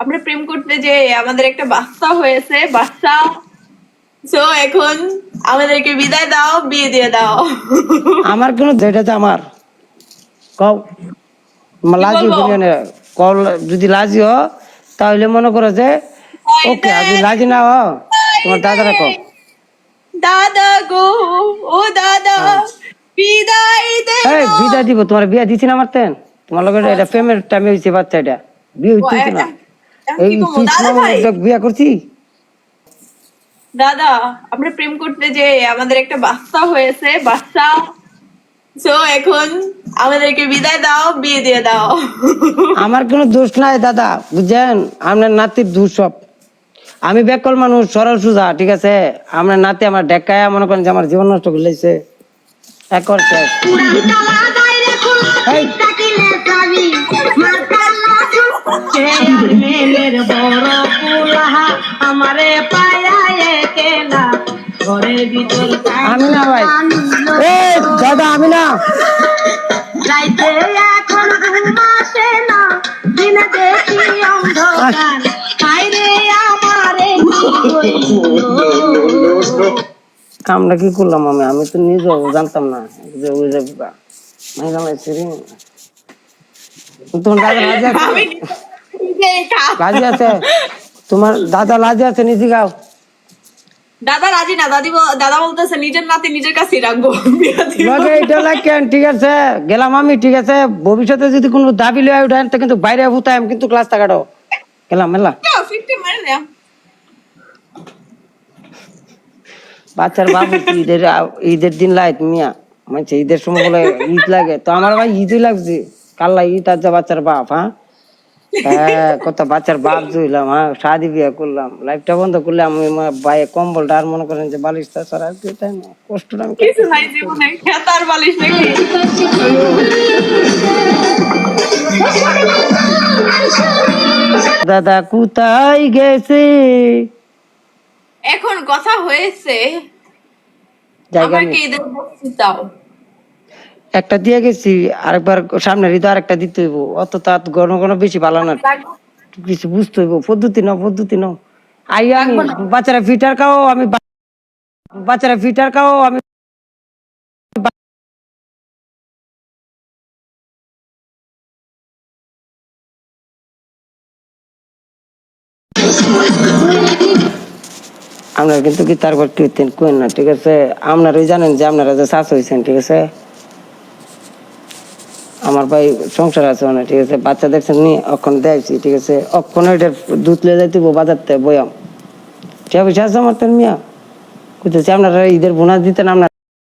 আমরা প্রেম করতে যে আমাদের একটা বাচ্চা হয়েছে, বাচ্চা। সো এখন আমাদেরকে বিদায় দাও, বিয়ে দিয়ে দাও। আমার কোনো যেটা যে আমার কও কি লাজি বলবো? বুঝে কল যদি লাজি হ তাহলে মনে করো যে বিদায় ওকে, দে, আর যদি লাজি না হ বিদায় তোমার দে। দাদারা কও। দাদা গো, ও দাদা, হ্যাঁ, বিদায় দে এই গো। বিদায় দিব, তোমার বিয়া দিছি না মারতেন, তোমার লগে এটা আচ্ছা, প্রেমের টাইমে হয়েছে বাচ্চা, এটা বিয়ে ও হইতেছি না। এখন এই কি করবো ফিক্স দাদা মামলার ভাই? মধ্যে বিয়া করছি। দাদা, আমরা প্রেম করতে যে আমাদের একটা বাচ্চা হয়েছে, বাচ্চা। সো এখন আমাদেরকে বিদায় দাও, বিয়ে দিয়ে দাও। আমার কোনো দোষ নাই দাদা, বুঝছেন, আপনার নাতির দোষ সব। আমি বেকল মানুষ, সরল সুজা, ঠিক আছে। আমার নাতি আমার ডেকায় মনে করেন যে আমার জীবন নষ্ট করলেছে একর শেষ। এই, আমি না ভাই, এই দাদা আমি না। কামটা কি করলাম আমি, আমি তো নিজেও জানতাম না যে ওই যে মাইরা লাইছে রে। তোমার দাদা লাজে আছে, আমি নিজে লাজে আছে, তোমার দাদা লাজে আছে, নিজে গাও। দাদা রাজি না, দাদা বলতেছে নিজের নাতি নিজের কাছেই রাখবো, বিয়ে দিব। লগে এটা লাগেন, ঠিক আছে, গেলাম আমি, ঠিক আছে। ভবিষ্যতে যদি কোনো দাবি লয়ে উঠেন তো কিন্তু বাইরে ভুতাই, আমি কিন্তু ক্লাস টাকাটো গেলাম মেলা। 50 মারে না। বাচ্চার বাবু কি ঈদের ঈদের দিন লাই মিয়া, মানে ঈদের সময় বলে ঈদ লাগে, তো আমার ভাই ঈদই লাগছে, কাল্লা ঈদ আর যা বাচ্চার বাপ। হ্যাঁ, হ্যাঁ, কত বাচ্চার বাপ জুইলাম, হ্যাঁ, শাদি বিয়া করলাম, লাইফটা বন্ধ করলে আমি ভাই কম্বলটা আর মনে করেন যে বালিশটা ছাড়া আর কিছুই না, কষ্টটা আমি কিছু করতেছি। নাই জীবনে, খেতার বালিশ নাকি। দাদা কোথায় গেছে, এখন কথা হয়েছে, জায়গা আমাকে নেই। ঈদের বকশিস দাও। একটা দিয়ে গেছি, আরেকবার সামনের ঈদে আরেকটা দিতে হইব, অত তাত ঘন ঘন বেশি ভালো না, রাখবো কিছু বুঝতে হইব, পদ্ধতি নাও, পদ্ধতি নাও। আই আমি রাখবো না। বাচ্চারা ফিটার খাও, আমি বাচ্চারা ফিটার খাও, আমি আপনারা কিন্তু কি তারপর কীর্তেন কেন না, ঠিক আছে। আপনারাই জানেন যে আপনারা যে চাষ হয়েছেন, ঠিক আছে। আমার ভাই সংসার আছে অনেক, ঠিক আছে, বাচ্চা দেখছেন নি, অক্ষণ দেখছি, ঠিক আছে, অক্ষণ এটার দুধ লিয়ে যাইতে বাজারতে বয়াম, ঠিক আছে, আমার মিয়া কইতেছি আপনারা ঈদের বোনাস দিতেন, আপনারা